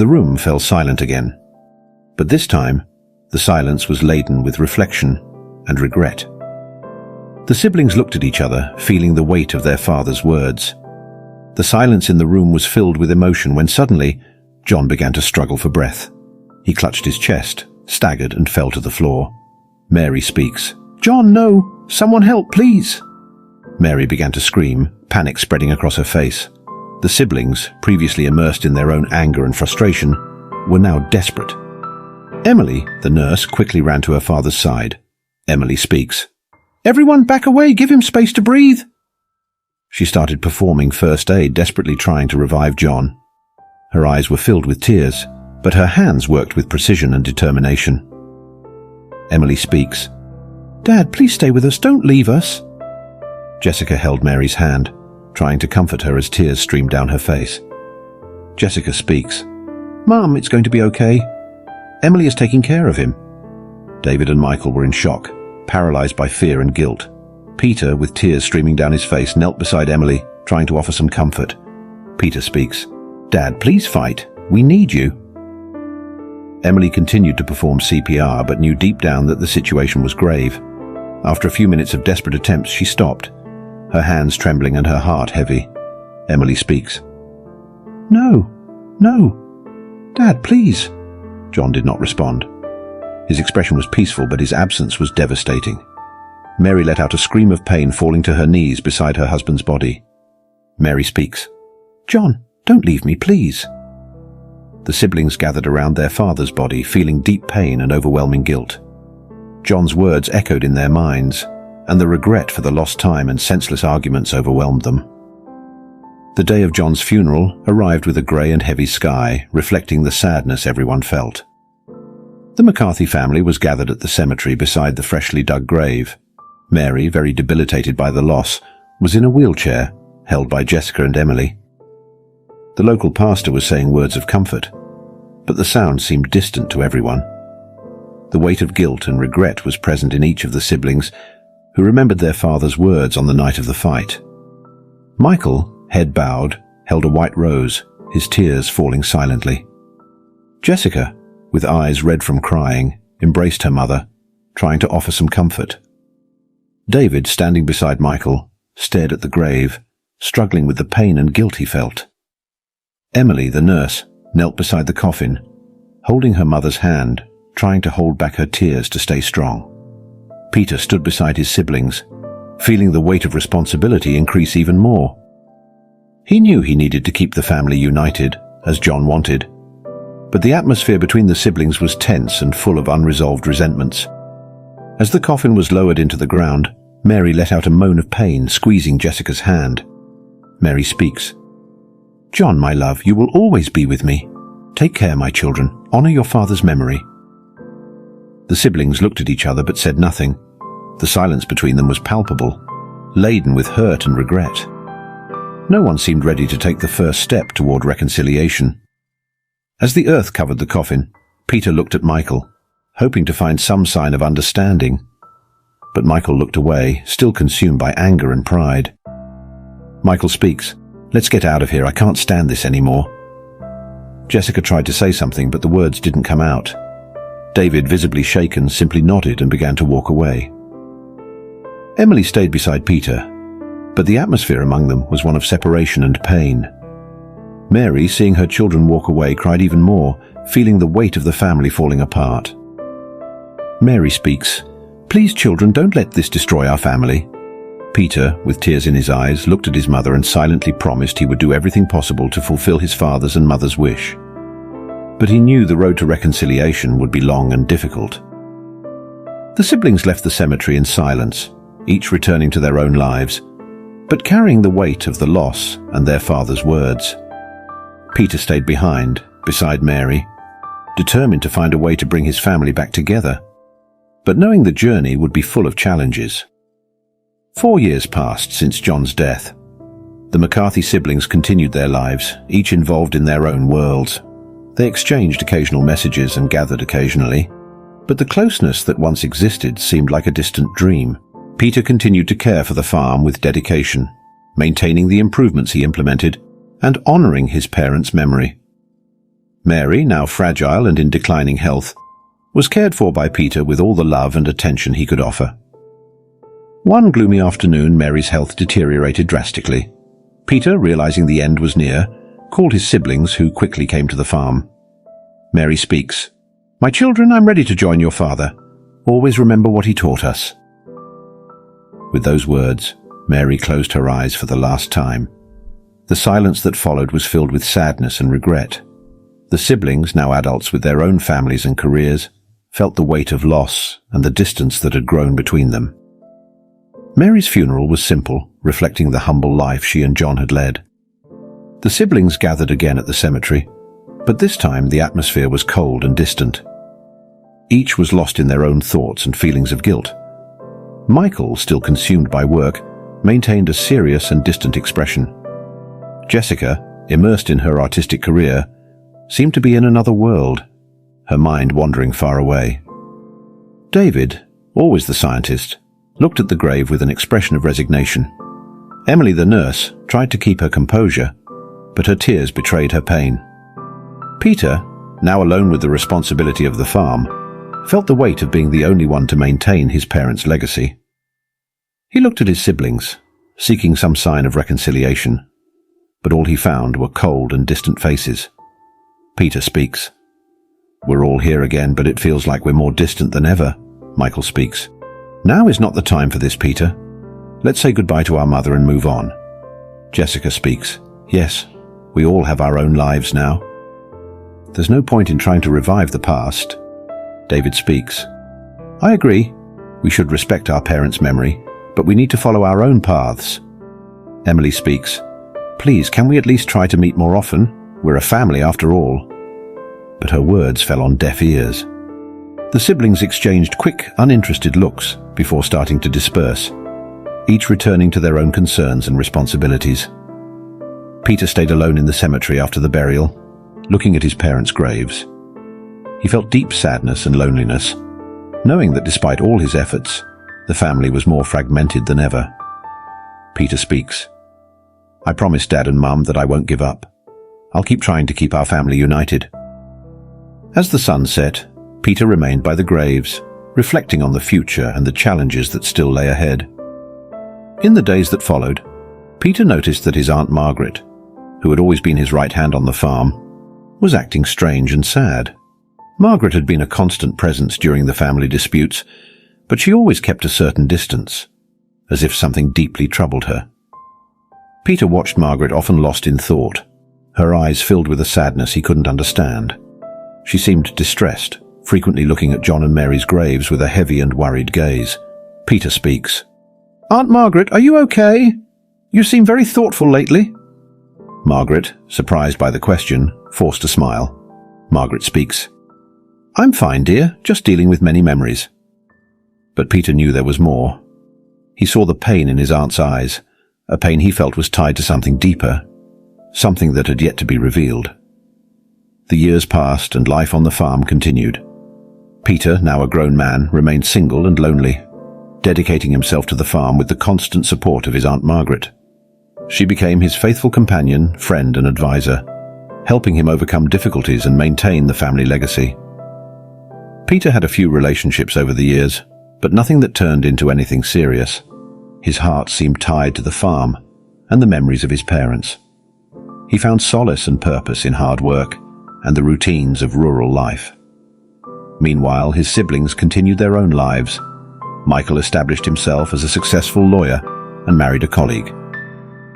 The room fell silent again. But this time, the silence was laden with reflection and regret. The siblings looked at each other, feeling the weight of their father's words. The silence in the room was filled with emotion when suddenly, John began to struggle for breath. He clutched his chest, staggered, and fell to the floor. Mary speaks. "John, no! Someone help, please!" Mary began to scream, panic spreading across her face. The siblings, previously immersed in their own anger and frustration, were now desperate. Emily, the nurse, quickly ran to her father's side. Emily speaks. "Everyone back away! Give him space to breathe!" She started performing first aid, desperately trying to revive John. Her eyes were filled with tears, but her hands worked with precision and determination. Emily speaks. "Dad, please stay with us. Don't leave us." Jessica held Mary's hand, trying to comfort her as tears streamed down her face. Jessica speaks. "Mum, it's going to be okay. Emily is taking care of him." David and Michael were in shock, paralyzed by fear and guilt. Peter, with tears streaming down his face, knelt beside Emily, trying to offer some comfort. Peter speaks. "Dad, please fight. We need you." Emily continued to perform CPR, but knew deep down that the situation was grave. After a few minutes of desperate attempts, she stopped, her hands trembling and her heart heavy. Emily speaks. No. Dad, please." John did not respond. His expression was peaceful, but his absence was devastating. Mary let out a scream of pain, falling to her knees beside her husband's body. Mary speaks. "John, don't leave me, please." The siblings gathered around their father's body, feeling deep pain and overwhelming guilt. John's words echoed in their minds, and the regret for the lost time and senseless arguments overwhelmed them. The day of John's funeral arrived with a grey and heavy sky, reflecting the sadness everyone felt. The McCarthy family was gathered at the cemetery beside the freshly dug grave. Mary, very debilitated by the loss, was in a wheelchair, held by Jessica and Emily. The local pastor was saying words of comfort, but the sound seemed distant to everyone. The weight of guilt and regret was present in each of the siblings, who remembered their father's words on the night of the fight. Michael, head bowed, held a white rose, his tears falling silently. Jessica, with eyes red from crying, embraced her mother, trying to offer some comfort. David, standing beside Michael, stared at the grave, struggling with the pain and guilt he felt. Emily, the nurse, knelt beside the coffin, holding her mother's hand, trying to hold back her tears to stay strong. Peter stood beside his siblings, feeling the weight of responsibility increase even more. He knew he needed to keep the family united, as John wanted, but the atmosphere between the siblings was tense and full of unresolved resentments. As the coffin was lowered into the ground, Mary let out a moan of pain, squeezing Jessica's hand. Mary speaks. "John, my love, you will always be with me. Take care, my children. Honor your father's memory." The siblings looked at each other but said nothing. The silence between them was palpable, laden with hurt and regret. No one seemed ready to take the first step toward reconciliation. As the earth covered the coffin, Peter looked at Michael, hoping to find some sign of understanding. But Michael looked away, still consumed by anger and pride. Michael speaks. "Let's get out of here. I can't stand this anymore." Jessica tried to say something, but the words didn't come out. David, visibly shaken, simply nodded and began to walk away. Emily stayed beside Peter, but the atmosphere among them was one of separation and pain. Mary, seeing her children walk away, cried even more, feeling the weight of the family falling apart. Mary speaks. "Please, children, don't let this destroy our family." Peter, with tears in his eyes, looked at his mother and silently promised he would do everything possible to fulfill his father's and mother's wish. But he knew the road to reconciliation would be long and difficult. The siblings left the cemetery in silence, each returning to their own lives, but carrying the weight of the loss and their father's words. Peter stayed behind, beside Mary, determined to find a way to bring his family back together, but knowing the journey would be full of challenges. 4 years passed since John's death. The McCarthy siblings continued their lives, each involved in their own worlds. They exchanged occasional messages and gathered occasionally, but the closeness that once existed seemed like a distant dream. Peter continued to care for the farm with dedication, maintaining the improvements he implemented and honoring his parents' memory. Mary, now fragile and in declining health, was cared for by Peter with all the love and attention he could offer. One gloomy afternoon, Mary's health deteriorated drastically. Peter, realizing the end was near, called his siblings, who quickly came to the farm. Mary speaks. "My children, I'm ready to join your father. Always remember what he taught us." With those words, Mary closed her eyes for the last time. The silence that followed was filled with sadness and regret. The siblings, now adults with their own families and careers, felt the weight of loss and the distance that had grown between them. Mary's funeral was simple, reflecting the humble life she and John had led. The siblings gathered again at the cemetery, but this time the atmosphere was cold and distant. Each was lost in their own thoughts and feelings of guilt. Michael, still consumed by work, maintained a serious and distant expression. Jessica, immersed in her artistic career, seemed to be in another world, her mind wandering far away. David, always the scientist, looked at the grave with an expression of resignation. Emily, the nurse, tried to keep her composure, but her tears betrayed her pain. Peter, now alone with the responsibility of the farm, felt the weight of being the only one to maintain his parents' legacy. He looked at his siblings, seeking some sign of reconciliation, but all he found were cold and distant faces. Peter speaks. "We're all here again, but it feels like we're more distant than ever," Michael speaks. "Now is not the time for this, Peter. Let's say goodbye to our mother and move on." Jessica speaks. "Yes, we all have our own lives now. There's no point in trying to revive the past." David speaks. "I agree. We should respect our parents' memory, but we need to follow our own paths." Emily speaks. "Please, can we at least try to meet more often? We're a family after all." But her words fell on deaf ears. The siblings exchanged quick, uninterested looks before starting to disperse, each returning to their own concerns and responsibilities. Peter stayed alone in the cemetery after the burial, looking at his parents' graves. He felt deep sadness and loneliness, knowing that despite all his efforts, the family was more fragmented than ever. Peter speaks. "I promised Dad and Mum that I won't give up. I'll keep trying to keep our family united." As the sun set, Peter remained by the graves, reflecting on the future and the challenges that still lay ahead. In the days that followed, Peter noticed that his Aunt Margaret, who had always been his right hand on the farm, was acting strange and sad. Margaret had been a constant presence during the family disputes, but she always kept a certain distance, as if something deeply troubled her. Peter watched Margaret, often lost in thought, her eyes filled with a sadness he couldn't understand. She seemed distressed, frequently looking at John and Mary's graves with a heavy and worried gaze. Peter speaks. "Aunt Margaret, are you okay? You seem very thoughtful lately." Margaret, surprised by the question, forced a smile. Margaret speaks. "I'm fine, dear, just dealing with many memories." But Peter knew there was more. He saw the pain in his aunt's eyes, a pain he felt was tied to something deeper, something that had yet to be revealed. The years passed and life on the farm continued. Peter, now a grown man, remained single and lonely, dedicating himself to the farm with the constant support of his Aunt Margaret. She became his faithful companion, friend and advisor, helping him overcome difficulties and maintain the family legacy. Peter had a few relationships over the years, but nothing that turned into anything serious. His heart seemed tied to the farm and the memories of his parents. He found solace and purpose in hard work and the routines of rural life. Meanwhile, his siblings continued their own lives. Michael established himself as a successful lawyer and married a colleague.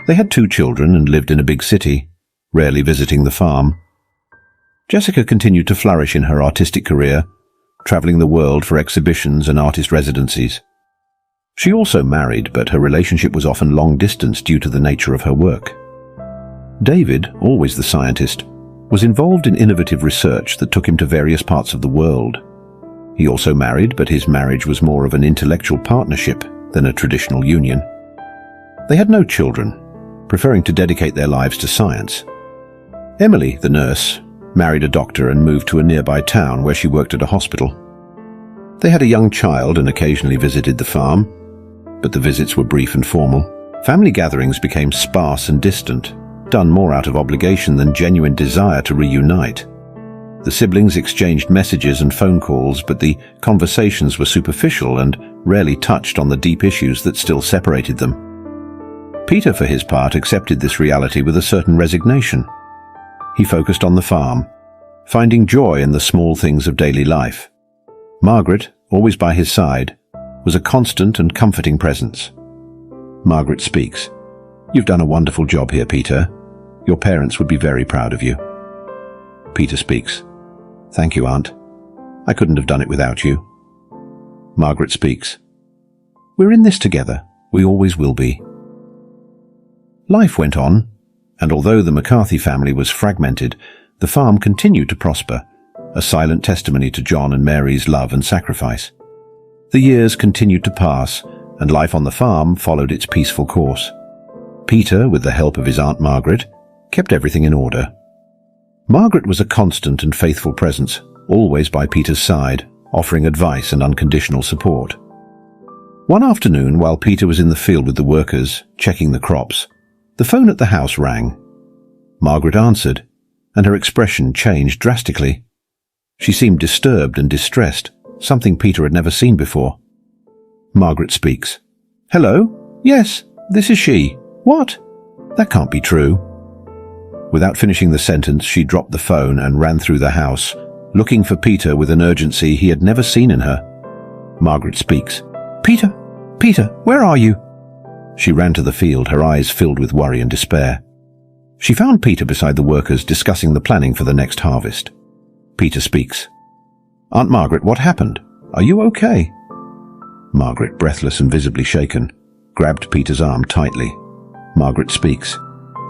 They had 2 children and lived in a big city, rarely visiting the farm. Jessica continued to flourish in her artistic career, traveling the world for exhibitions and artist residencies. She also married, but her relationship was often long-distance due to the nature of her work. David, always the scientist, was involved in innovative research that took him to various parts of the world. He also married, but his marriage was more of an intellectual partnership than a traditional union. They had no children, preferring to dedicate their lives to science. Emily, the nurse, married a doctor and moved to a nearby town where she worked at a hospital. They had a young child and occasionally visited the farm, but the visits were brief and formal. Family gatherings became sparse and distant, done more out of obligation than genuine desire to reunite. The siblings exchanged messages and phone calls, but the conversations were superficial and rarely touched on the deep issues that still separated them. Peter, for his part, accepted this reality with a certain resignation. He focused on the farm, finding joy in the small things of daily life. Margaret, always by his side, was a constant and comforting presence. Margaret speaks. "You've done a wonderful job here, Peter. Your parents would be very proud of you." Peter speaks. "Thank you, Aunt. I couldn't have done it without you." Margaret speaks. "We're in this together. We always will be." Life went on, and although the McCarthy family was fragmented, the farm continued to prosper, a silent testimony to John and Mary's love and sacrifice. The years continued to pass, and life on the farm followed its peaceful course. Peter, with the help of his Aunt Margaret, kept everything in order. Margaret was a constant and faithful presence, always by Peter's side, offering advice and unconditional support. One afternoon, while Peter was in the field with the workers, checking the crops, the phone at the house rang. Margaret answered, and her expression changed drastically. She seemed disturbed and distressed, something Peter had never seen before. Margaret speaks. "Hello? Yes, this is she. What? That can't be true." Without finishing the sentence, she dropped the phone and ran through the house, looking for Peter with an urgency he had never seen in her. Margaret speaks. "Peter! Peter, where are you?" She ran to the field, her eyes filled with worry and despair. She found Peter beside the workers discussing the planning for the next harvest. Peter speaks. "Aunt Margaret, what happened? Are you okay?" Margaret, breathless and visibly shaken, grabbed Peter's arm tightly. Margaret speaks.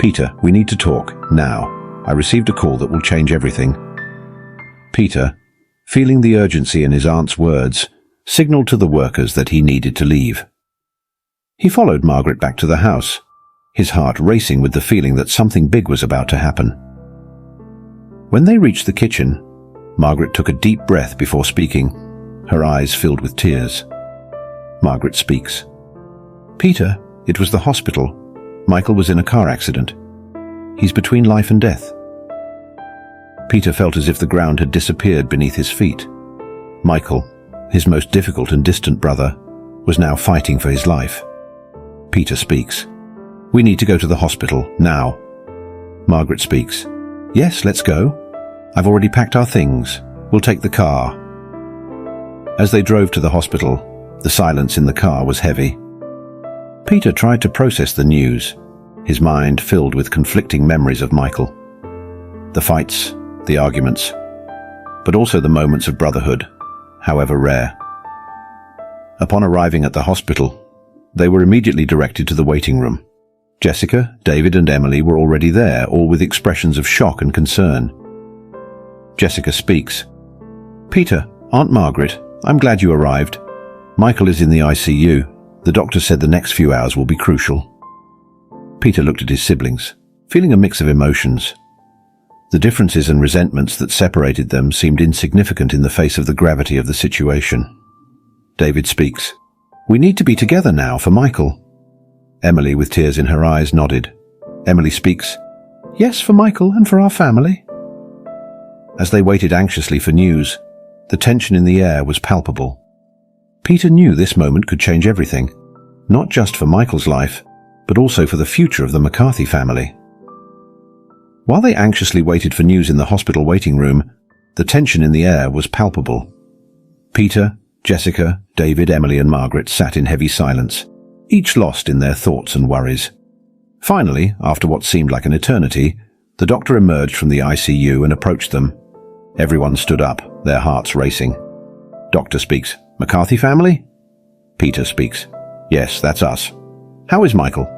"Peter, we need to talk, now. I received a call that will change everything." Peter, feeling the urgency in his aunt's words, signaled to the workers that he needed to leave. He followed Margaret back to the house, his heart racing with the feeling that something big was about to happen. When they reached the kitchen, Margaret took a deep breath before speaking, her eyes filled with tears. Margaret speaks. "Peter, it was the hospital. Michael was in a car accident. He's between life and death." Peter felt as if the ground had disappeared beneath his feet. Michael, his most difficult and distant brother, was now fighting for his life. Peter speaks. "We need to go to the hospital, now." Margaret speaks. "Yes, let's go. I've already packed our things. We'll take the car." As they drove to the hospital, the silence in the car was heavy. Peter tried to process the news, his mind filled with conflicting memories of Michael. The fights, the arguments, but also the moments of brotherhood, however rare. Upon arriving at the hospital, they were immediately directed to the waiting room. Jessica, David and Emily were already there, all with expressions of shock and concern. Jessica speaks. "Peter, Aunt Margaret, I'm glad you arrived. Michael is in the ICU. The doctor said the next few hours will be crucial." Peter looked at his siblings, feeling a mix of emotions. The differences and resentments that separated them seemed insignificant in the face of the gravity of the situation. David speaks. "We need to be together now for Michael." Emily, with tears in her eyes, nodded. Emily speaks. "Yes, for Michael and for our family." As they waited anxiously for news, the tension in the air was palpable. Peter knew this moment could change everything, not just for Michael's life, but also for the future of the McCarthy family. While they anxiously waited for news in the hospital waiting room, the tension in the air was palpable. Peter, Jessica, David, Emily and Margaret sat in heavy silence, each lost in their thoughts and worries. Finally, after what seemed like an eternity, the doctor emerged from the ICU and approached them. Everyone stood up, their hearts racing. Doctor speaks. "McCarthy family?" Peter speaks. "Yes, that's us. How is Michael?"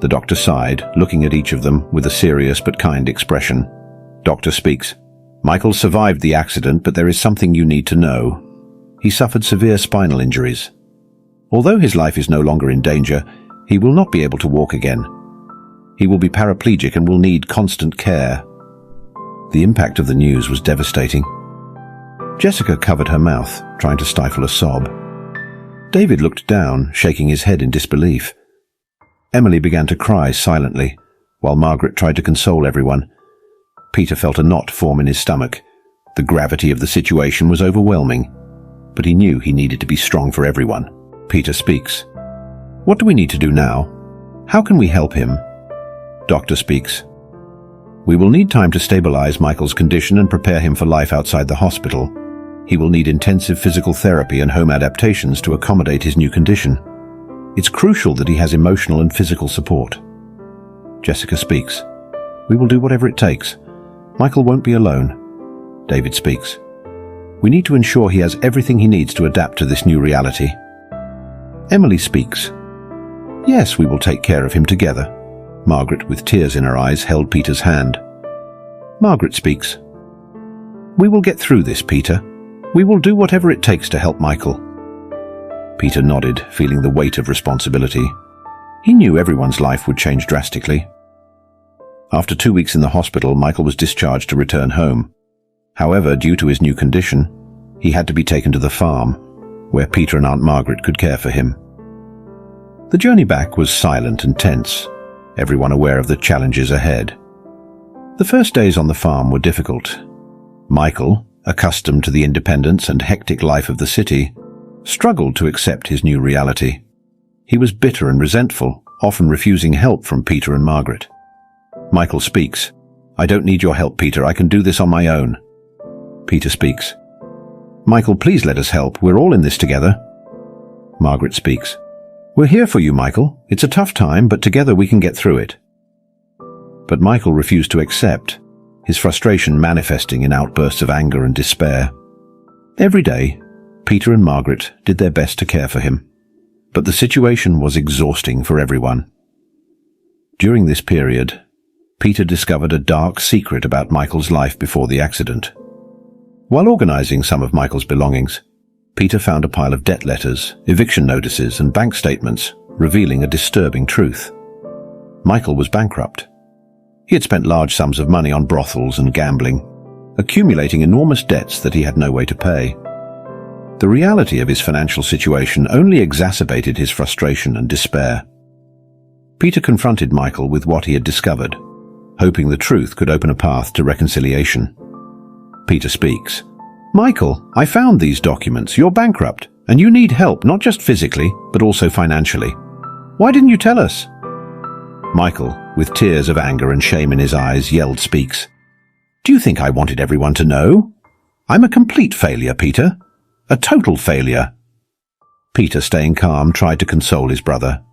The doctor sighed, looking at each of them with a serious but kind expression. Doctor speaks. "Michael survived the accident, but there is something you need to know. He suffered severe spinal injuries. Although his life is no longer in danger, he will not be able to walk again. He will be paraplegic and will need constant care." The impact of the news was devastating. Jessica covered her mouth, trying to stifle a sob. David looked down, shaking his head in disbelief. Emily began to cry silently, while Margaret tried to console everyone. Peter felt a knot form in his stomach, The gravity of the situation was overwhelming, but he knew he needed to be strong for everyone. Peter speaks. What do we need to do now? How can we help him? Doctor speaks. We will need time to stabilize Michael's condition and prepare him for life outside the hospital. He will need intensive physical therapy and home adaptations to accommodate his new condition. It's crucial that he has emotional and physical support. Jessica speaks. We will do whatever it takes. Michael won't be alone. David speaks. We need to ensure he has everything he needs to adapt to this new reality. Emily speaks. Yes, we will take care of him together. Margaret, with tears in her eyes, held Peter's hand. Margaret speaks. We will get through this, Peter. We will do whatever it takes to help Michael. Peter nodded, feeling the weight of responsibility. He knew everyone's life would change drastically. After 2 weeks in the hospital, Michael was discharged to return home. However, due to his new condition, he had to be taken to the farm, where Peter and Aunt Margaret could care for him. The journey back was silent and tense, everyone aware of the challenges ahead. The first days on the farm were difficult. Michael, accustomed to the independence and hectic life of the city, struggled to accept his new reality. He was bitter and resentful, often refusing help from Peter and Margaret. Michael speaks. I don't need your help, Peter. I can do this on my own. Peter speaks. Michael, please let us help. We're all in this together. Margaret speaks. We're here for you, Michael. It's a tough time, but together we can get through it. But Michael refused to accept, his frustration manifesting in outbursts of anger and despair. Every day, Peter and Margaret did their best to care for him, but the situation was exhausting for everyone. During this period, Peter discovered a dark secret about Michael's life before the accident. While organizing some of Michael's belongings, Peter found a pile of debt letters, eviction notices, and bank statements, revealing a disturbing truth. Michael was bankrupt. He had spent large sums of money on brothels and gambling, accumulating enormous debts that he had no way to pay. The reality of his financial situation only exacerbated his frustration and despair. Peter confronted Michael with what he had discovered, hoping the truth could open a path to reconciliation. Peter speaks. Michael, I found these documents. You're bankrupt, and you need help not just physically, but also financially. Why didn't you tell us? Michael, with tears of anger and shame in his eyes, speaks. Do you think I wanted everyone to know? I'm a complete failure, Peter. A total failure. Peter, staying calm, tried to console his brother.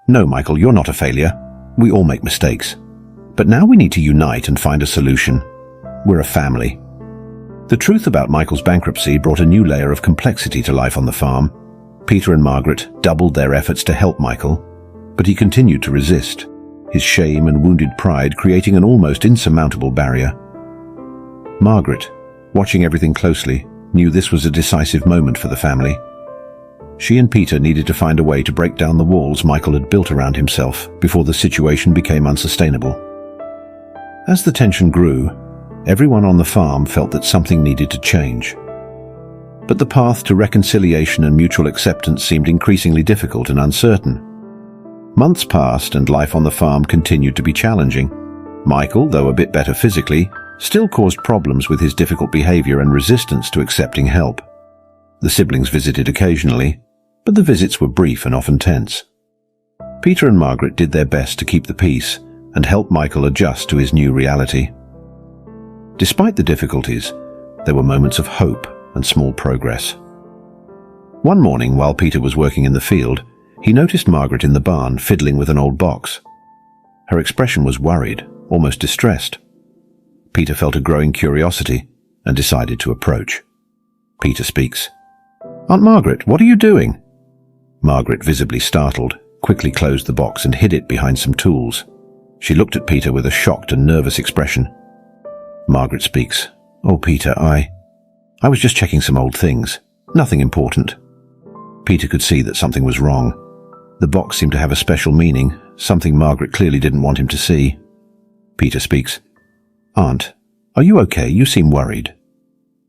No, Michael, you're not a failure. We all make mistakes. But now we need to unite and find a solution. We're a family. The truth about Michael's bankruptcy brought a new layer of complexity to life on the farm. Peter and Margaret doubled their efforts to help Michael, but he continued to resist, his shame and wounded pride creating an almost insurmountable barrier. Margaret, watching everything closely, knew this was a decisive moment for the family. She and Peter needed to find a way to break down the walls Michael had built around himself before the situation became unsustainable. As the tension grew, everyone on the farm felt that something needed to change. But the path to reconciliation and mutual acceptance seemed increasingly difficult and uncertain. Months passed and life on the farm continued to be challenging. Michael, though a bit better physically, still caused problems with his difficult behavior and resistance to accepting help. The siblings visited occasionally, but the visits were brief and often tense. Peter and Margaret did their best to keep the peace and help Michael adjust to his new reality. Despite the difficulties, there were moments of hope and small progress. One morning, while Peter was working in the field, he noticed Margaret in the barn fiddling with an old box. Her expression was worried, almost distressed. Peter felt a growing curiosity and decided to approach. Peter speaks. Aunt Margaret, what are you doing? Margaret, visibly startled, quickly closed the box and hid it behind some tools. She looked at Peter with a shocked and nervous expression. Margaret speaks. Oh, Peter, I was just checking some old things. Nothing important. Peter could see that something was wrong. The box seemed to have a special meaning, something Margaret clearly didn't want him to see. Peter speaks. Aunt, are you okay? You seem worried.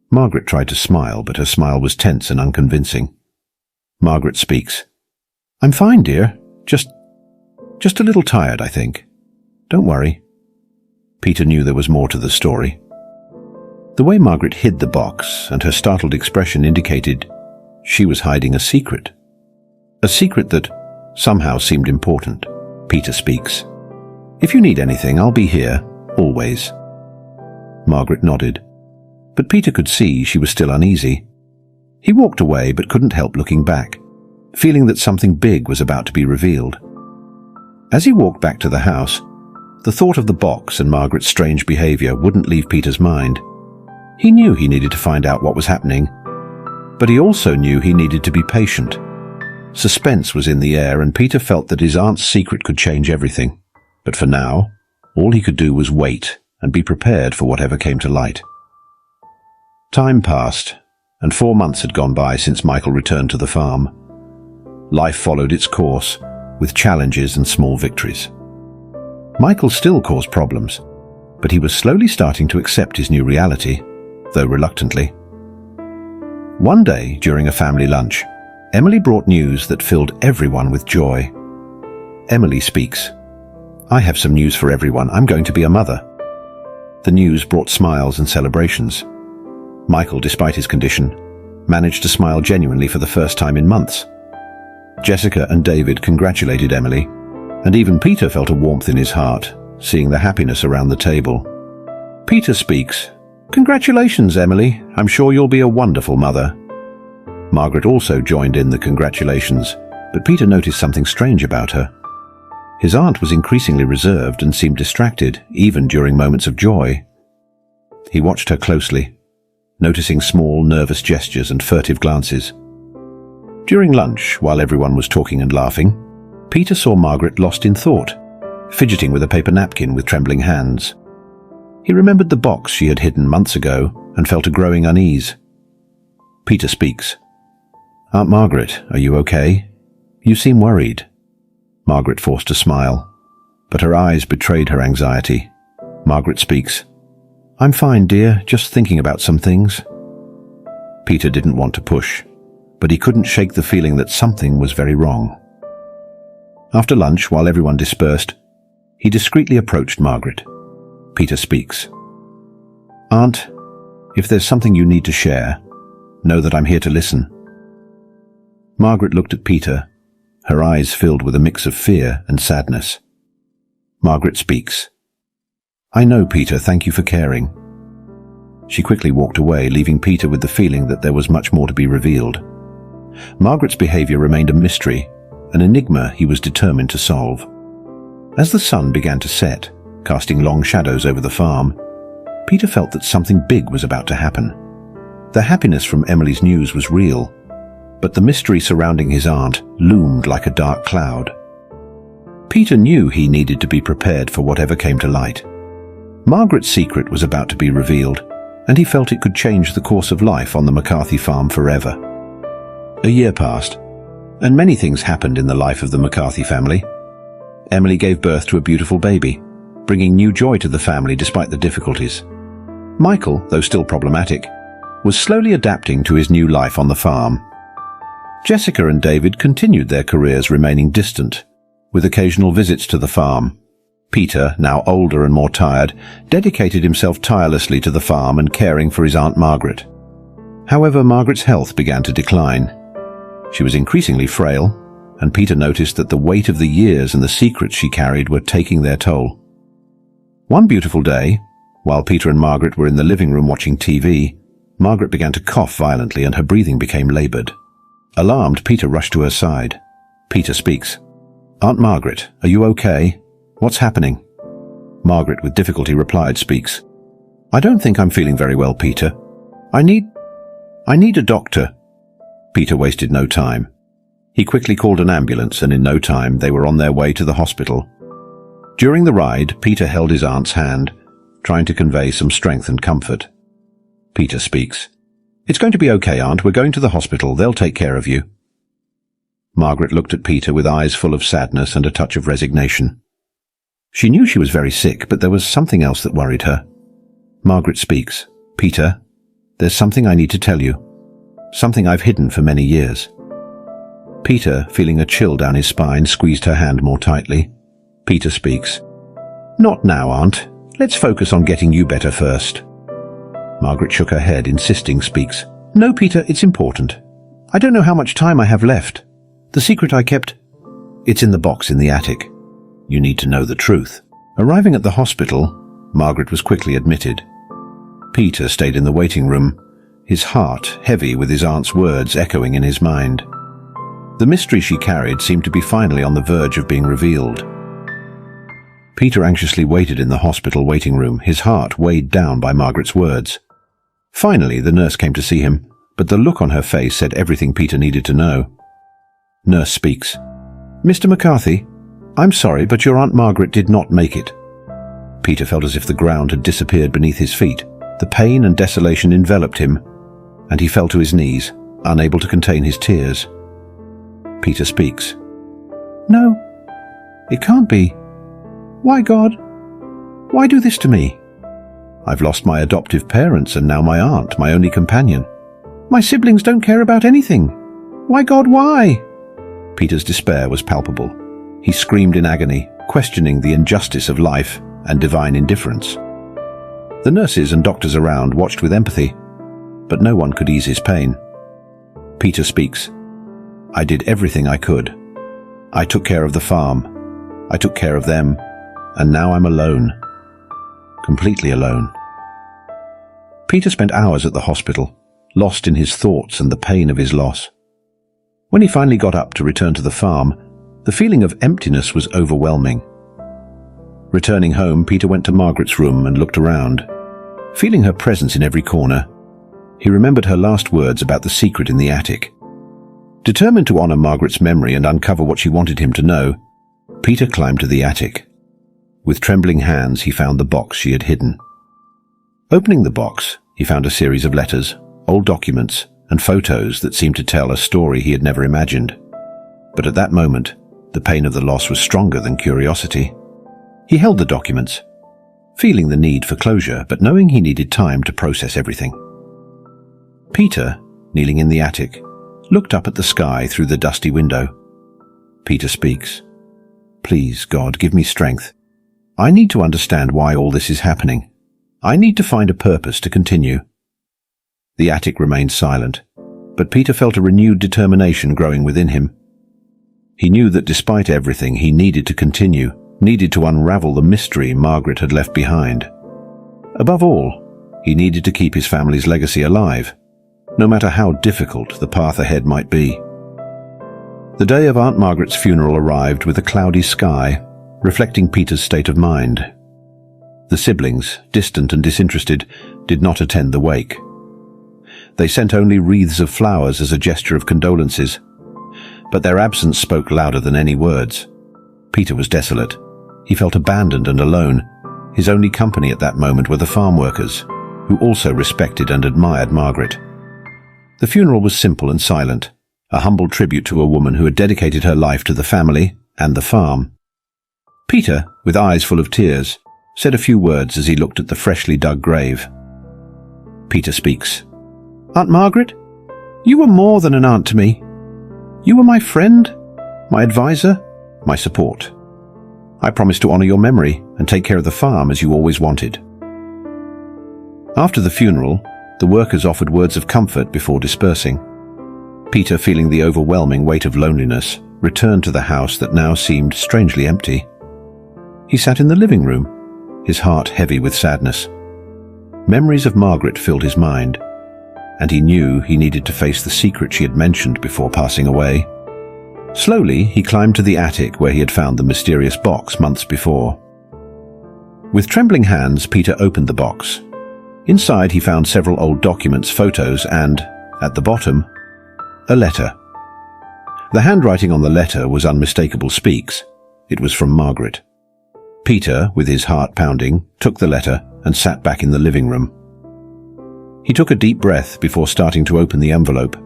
Margaret tried to smile, but her smile was tense and unconvincing. Margaret speaks. I'm fine, dear. Just a little tired, I think. Don't worry. Peter knew there was more to the story. The The way Margaret hid the box and her startled expression indicated she was hiding a secret. A secret that somehow seemed important. Peter speaks. "If you need anything, I'll be here, always." Margaret nodded, but Peter could see she was still uneasy. He walked away but couldn't help looking back, feeling that something big was about to be revealed. As he walked back to the house, the thought of the box and Margaret's strange behavior wouldn't leave Peter's mind. He knew he needed to find out what was happening, but he also knew he needed to be patient. Suspense was in the air, and Peter felt that his aunt's secret could change everything. But for now, all he could do was wait and be prepared for whatever came to light. Time passed, and 4 months had gone by since Michael returned to the farm. Life followed its course, with challenges and small victories. Michael still caused problems, but he was slowly starting to accept his new reality, though reluctantly. One day, during a family lunch, Emily brought news that filled everyone with joy. Emily speaks. "I have some news for everyone. I'm going to be a mother." The news brought smiles and celebrations. Michael, despite his condition, managed to smile genuinely for the first time in months. Jessica and David congratulated Emily, and even Peter felt a warmth in his heart, seeing the happiness around the table. Peter speaks. "Congratulations, Emily. I'm sure you'll be a wonderful mother." Margaret also joined in the congratulations, but Peter noticed something strange about her. His aunt was increasingly reserved and seemed distracted, even during moments of joy. He watched her closely, noticing small, nervous gestures and furtive glances. During lunch, while everyone was talking and laughing, Peter saw Margaret lost in thought, fidgeting with a paper napkin with trembling hands. He remembered the box she had hidden months ago and felt a growing unease. Peter speaks. "Aunt Margaret, are you okay? You seem worried." Margaret forced a smile, but her eyes betrayed her anxiety. Margaret speaks. "I'm fine, dear, just thinking about some things." Peter didn't want to push, but he couldn't shake the feeling that something was very wrong. After lunch, while everyone dispersed, he discreetly approached Margaret. Peter speaks. "Aunt, if there's something you need to share, know that I'm here to listen." Margaret looked at Peter, her eyes filled with a mix of fear and sadness. Margaret speaks. "I know, Peter, thank you for caring." She quickly walked away, leaving Peter with the feeling that there was much more to be revealed. Margaret's behavior remained a mystery, an enigma he was determined to solve. As the sun began to set, casting long shadows over the farm, Peter felt that something big was about to happen. The happiness from Emily's news was real, but the mystery surrounding his aunt loomed like a dark cloud. Peter knew he needed to be prepared for whatever came to light. Margaret's secret was about to be revealed, and he felt it could change the course of life on the McCarthy farm forever. A year passed, and many things happened in the life of the McCarthy family. Emily gave birth to a beautiful baby, bringing new joy to the family despite the difficulties. Michael, though still problematic, was slowly adapting to his new life on the farm. Jessica and David continued their careers, remaining distant, with occasional visits to the farm. Peter, now older and more tired, dedicated himself tirelessly to the farm and caring for his Aunt Margaret. However, Margaret's health began to decline. She was increasingly frail, and Peter noticed that the weight of the years and the secrets she carried were taking their toll. One beautiful day, while Peter and Margaret were in the living room watching TV, Margaret began to cough violently and her breathing became labored. Alarmed, Peter rushed to her side. Peter speaks. "Aunt Margaret, are you okay? What's happening?" Margaret, with difficulty replied, speaks. "I don't think I'm feeling very well, Peter. I need a doctor." Peter wasted no time. He quickly called an ambulance, and in no time they were on their way to the hospital. During the ride, Peter held his aunt's hand, trying to convey some strength and comfort. Peter speaks. "It's going to be okay, Aunt. We're going to the hospital. They'll take care of you." Margaret looked at Peter with eyes full of sadness and a touch of resignation. She knew she was very sick, but there was something else that worried her. Margaret speaks. "Peter, there's something I need to tell you. Something I've hidden for many years." Peter, feeling a chill down his spine, squeezed her hand more tightly. Peter speaks. "Not now, Aunt. Let's focus on getting you better first." Margaret shook her head, insisting Speaks. No, Peter, it's important. I don't know how much time I have left. The secret I kept... It's in the box in the attic. You need to know the truth. Arriving at the hospital, Margaret was quickly admitted. Peter stayed in the waiting room, his heart heavy with his aunt's words echoing in his mind. The mystery she carried seemed to be finally on the verge of being revealed. Peter anxiously waited in the hospital waiting room, his heart weighed down by Margaret's words. Finally, the nurse came to see him, but the look on her face said everything Peter needed to know. Nurse Speaks. Mr. McCarthy, I'm sorry, but your Aunt Margaret did not make it. Peter felt as if the ground had disappeared beneath his feet. The pain and desolation enveloped him, and he fell to his knees, unable to contain his tears. Peter Speaks. No, it can't be. Why, God? Why do this to me? I've lost my adoptive parents and now my aunt, my only companion. My siblings don't care about anything. Why, God, why? Peter's despair was palpable. He screamed in agony, questioning the injustice of life and divine indifference. The nurses and doctors around watched with empathy, but no one could ease his pain. Peter Speaks. I did everything I could. I took care of the farm. I took care of them, and now I'm alone. Completely alone. Peter spent hours at the hospital, lost in his thoughts and the pain of his loss. When he finally got up to return to the farm, the feeling of emptiness was overwhelming. Returning home, Peter went to Margaret's room and looked around. Feeling her presence in every corner, he remembered her last words about the secret in the attic. Determined to honor Margaret's memory and uncover what she wanted him to know, Peter climbed to the attic. With trembling hands, he found the box she had hidden. Opening the box, he found a series of letters, old documents, and photos that seemed to tell a story he had never imagined. But at that moment, the pain of the loss was stronger than curiosity. He held the documents, feeling the need for closure, but knowing he needed time to process everything. Peter, kneeling in the attic, looked up at the sky through the dusty window. Peter Speaks. Please, God, give me strength. I need to understand why all this is happening. I need to find a purpose to continue. The attic remained silent, but Peter felt a renewed determination growing within him. He knew that despite everything, he needed to continue, needed to unravel the mystery Margaret had left behind. Above all, he needed to keep his family's legacy alive, no matter how difficult the path ahead might be. The day of Aunt Margaret's funeral arrived with a cloudy sky, reflecting Peter's state of mind. The siblings, distant and disinterested, did not attend the wake. They sent only wreaths of flowers as a gesture of condolences, but their absence spoke louder than any words. Peter was desolate. He felt abandoned and alone. His only company at that moment were the farm workers, who also respected and admired Margaret. The funeral was simple and silent, a humble tribute to a woman who had dedicated her life to the family and the farm. Peter, with eyes full of tears, said a few words as he looked at the freshly dug grave. Peter Speaks. Aunt Margaret, you were more than an aunt to me. You were my friend, my advisor, my support. I promise to honor your memory and take care of the farm as you always wanted. After the funeral, the workers offered words of comfort before dispersing. Peter, feeling the overwhelming weight of loneliness, returned to the house that now seemed strangely empty. He sat in the living room, his heart heavy with sadness. Memories of Margaret filled his mind, and he knew he needed to face the secret she had mentioned before passing away. Slowly, he climbed to the attic where he had found the mysterious box months before. With trembling hands, Peter opened the box. Inside, he found several old documents, photos, and, at the bottom, a letter. The handwriting on the letter was unmistakable. Speaks. It was from Margaret. Peter, with his heart pounding, took the letter and sat back in the living room. He took a deep breath before starting to open the envelope,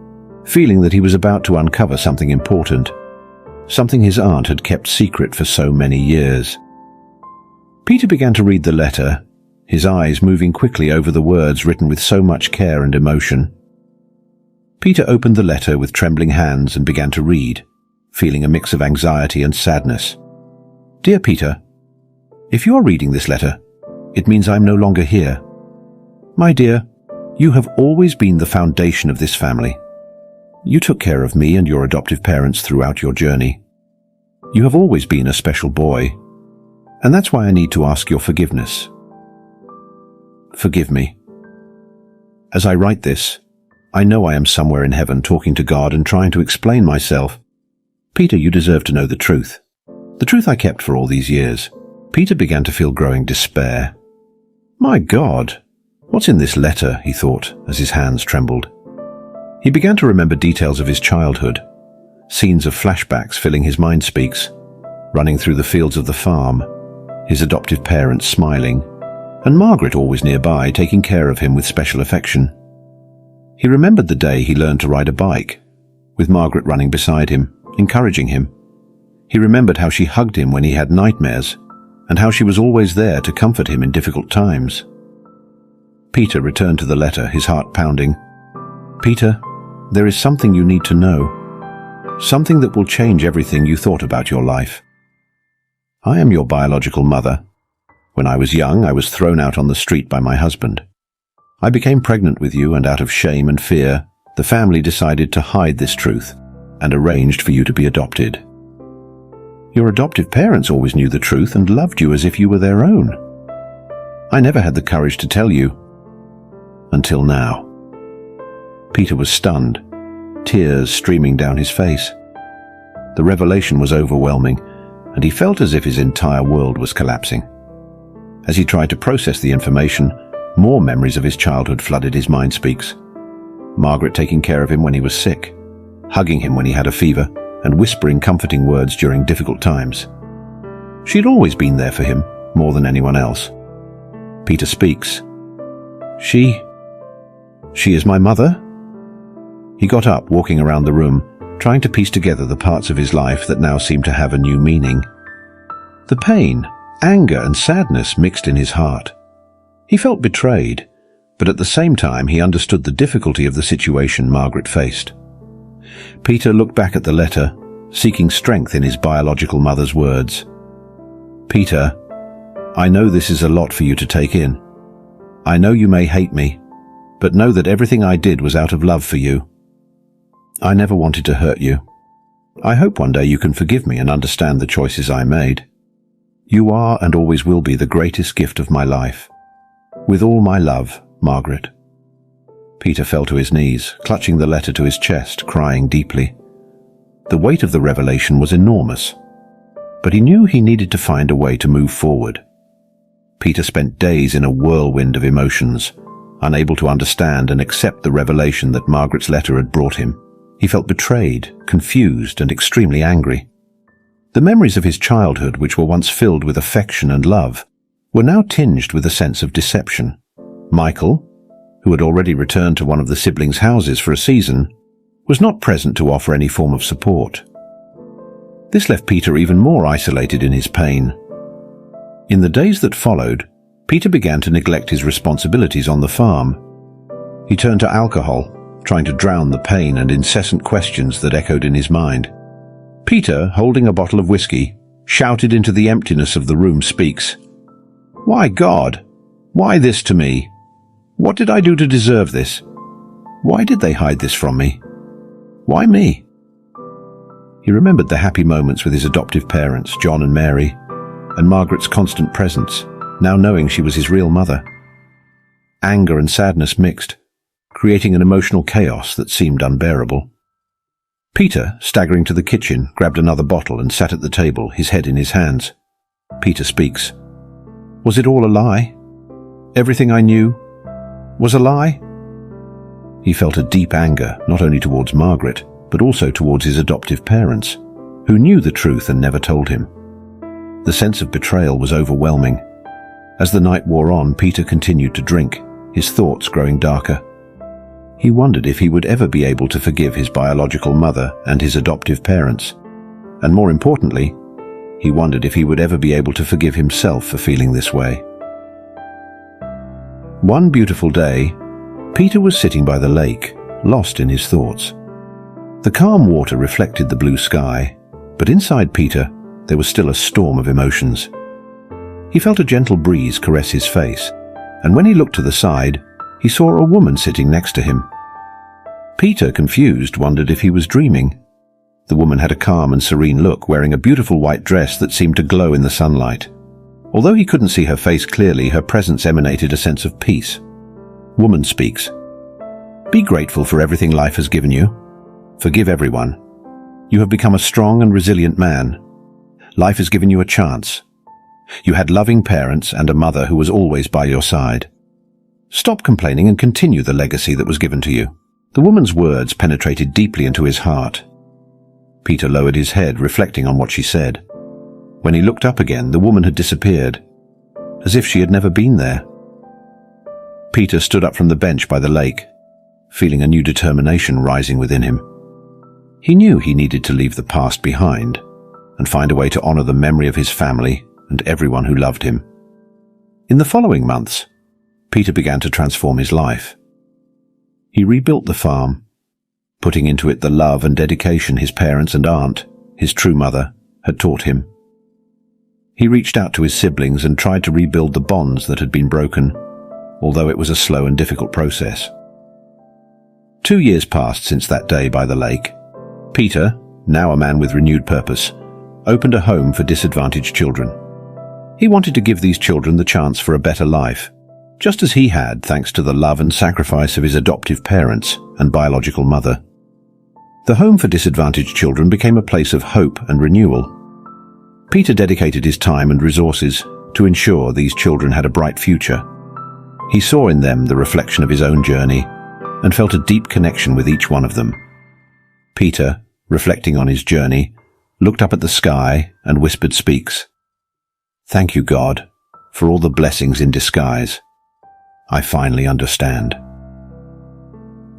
feeling that he was about to uncover something important, something his aunt had kept secret for so many years. Peter began to read the letter, his eyes moving quickly over the words written with so much care and emotion. Peter opened the letter with trembling hands and began to read, feeling a mix of anxiety and sadness. Dear Peter, if you are reading this letter, it means I'm no longer here. My dear, You have always been the foundation of this family. You took care of me and your adoptive parents throughout your journey. You have always been a special boy, and that's why I need to ask your forgiveness. Forgive me. As I write this, I know I am somewhere in heaven talking to God and trying to explain myself. Peter, you deserve to know the truth. The truth I kept for all these years. Peter began to feel growing despair. My God, what's in this letter, he thought, as his hands trembled. He began to remember details of his childhood, scenes of flashbacks filling his mind speaks, running through the fields of the farm, his adoptive parents smiling, and Margaret always nearby taking care of him with special affection. He remembered the day he learned to ride a bike, with Margaret running beside him, encouraging him. He remembered how she hugged him when he had nightmares, and how she was always there to comfort him in difficult times. Peter returned to the letter, his heart pounding. Peter, there is something you need to know. Something that will change everything you thought about your life. I am your biological mother. When I was young, I was thrown out on the street by my husband. I became pregnant with you, and out of shame and fear, the family decided to hide this truth and arranged for you to be adopted. Your adoptive parents always knew the truth and loved you as if you were their own. I never had the courage to tell you. Until now. Peter was stunned, tears streaming down his face. The revelation was overwhelming, and he felt as if his entire world was collapsing. As he tried to process the information, more memories of his childhood flooded his mind speaks. Margaret taking care of him when he was sick, hugging him when he had a fever, and whispering comforting words during difficult times. She'd always been there for him, more than anyone else. Peter speaks. She is my mother? He got up, walking around the room, trying to piece together the parts of his life that now seemed to have a new meaning. The pain, anger, and sadness mixed in his heart. He felt betrayed, but at the same time he understood the difficulty of the situation Margaret faced. Peter looked back at the letter, seeking strength in his biological mother's words. Peter, I know this is a lot for you to take in. I know you may hate me, but know that everything I did was out of love for you. I never wanted to hurt you. I hope one day you can forgive me and understand the choices I made. You are and always will be the greatest gift of my life. With all my love, Margaret. Peter fell to his knees, clutching the letter to his chest, crying deeply. The weight of the revelation was enormous, but he knew he needed to find a way to move forward. Peter spent days in a whirlwind of emotions, unable to understand and accept the revelation that Margaret's letter had brought him. He felt betrayed, confused, and extremely angry. The memories of his childhood, which were once filled with affection and love, were now tinged with a sense of deception. Michael, who had already returned to one of the siblings' houses for a season, was not present to offer any form of support. This left Peter even more isolated in his pain. In the days that followed, Peter began to neglect his responsibilities on the farm. He turned to alcohol, trying to drown the pain and incessant questions that echoed in his mind. Peter, holding a bottle of whiskey, shouted into the emptiness of the room speaks. Why, God? Why this to me? What did I do to deserve this? Why did they hide this from me? Why me? He remembered the happy moments with his adoptive parents, John and Mary, and Margaret's constant presence, now knowing she was his real mother. Anger and sadness mixed, creating an emotional chaos that seemed unbearable. Peter, staggering to the kitchen, grabbed another bottle and sat at the table, his head in his hands. Peter speaks. Was it all a lie? Everything I knew was a lie? He felt a deep anger, not only towards Margaret, but also towards his adoptive parents, who knew the truth and never told him. The sense of betrayal was overwhelming. As the night wore on, Peter continued to drink, his thoughts growing darker. He wondered if he would ever be able to forgive his biological mother and his adoptive parents. And more importantly, he wondered if he would ever be able to forgive himself for feeling this way. One beautiful day, Peter was sitting by the lake, lost in his thoughts. The calm water reflected the blue sky, but inside Peter, there was still a storm of emotions. He felt a gentle breeze caress his face, and when he looked to the side, he he saw a woman sitting next to him. Peter, confused, wondered if he was dreaming. The woman had a calm and serene look, wearing a beautiful white dress that seemed to glow in the sunlight. Although he couldn't see her face clearly, her presence emanated a sense of peace. Woman speaks. Be grateful for everything life has given you. Forgive everyone. You have become a strong and resilient man. Life has given you a chance. You had loving parents and a mother who was always by your side. Stop complaining and continue the legacy that was given to you. The woman's words penetrated deeply into his heart. Peter lowered his head, reflecting on what she said. When he looked up again, the woman had disappeared, as if she had never been there. Peter stood up from the bench by the lake, feeling a new determination rising within him. He knew he needed to leave the past behind and find a way to honor the memory of his family and everyone who loved him. In the following months, Peter began to transform his life. He rebuilt the farm, putting into it the love and dedication his parents and aunt, his true mother, had taught him. He reached out to his siblings and tried to rebuild the bonds that had been broken, although it was a slow and difficult process. 2 years passed since that day by the lake. Peter, now a man with renewed purpose, opened a home for disadvantaged children. He wanted to give these children the chance for a better life, just as he had thanks to the love and sacrifice of his adoptive parents and biological mother. The home for disadvantaged children became a place of hope and renewal. Peter dedicated his time and resources to ensure these children had a bright future. He saw in them the reflection of his own journey and felt a deep connection with each one of them. Peter, reflecting on his journey, looked up at the sky and whispered speaks. Thank you, God, for all the blessings in disguise. I finally understand.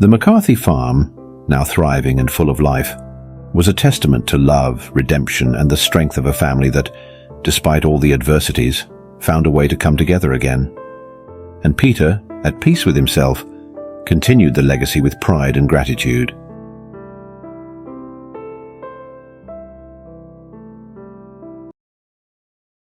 The McCarthy farm, now thriving and full of life, was a testament to love, redemption, and the strength of a family that, despite all the adversities, found a way to come together again. And Peter, at peace with himself, continued the legacy with pride and gratitude.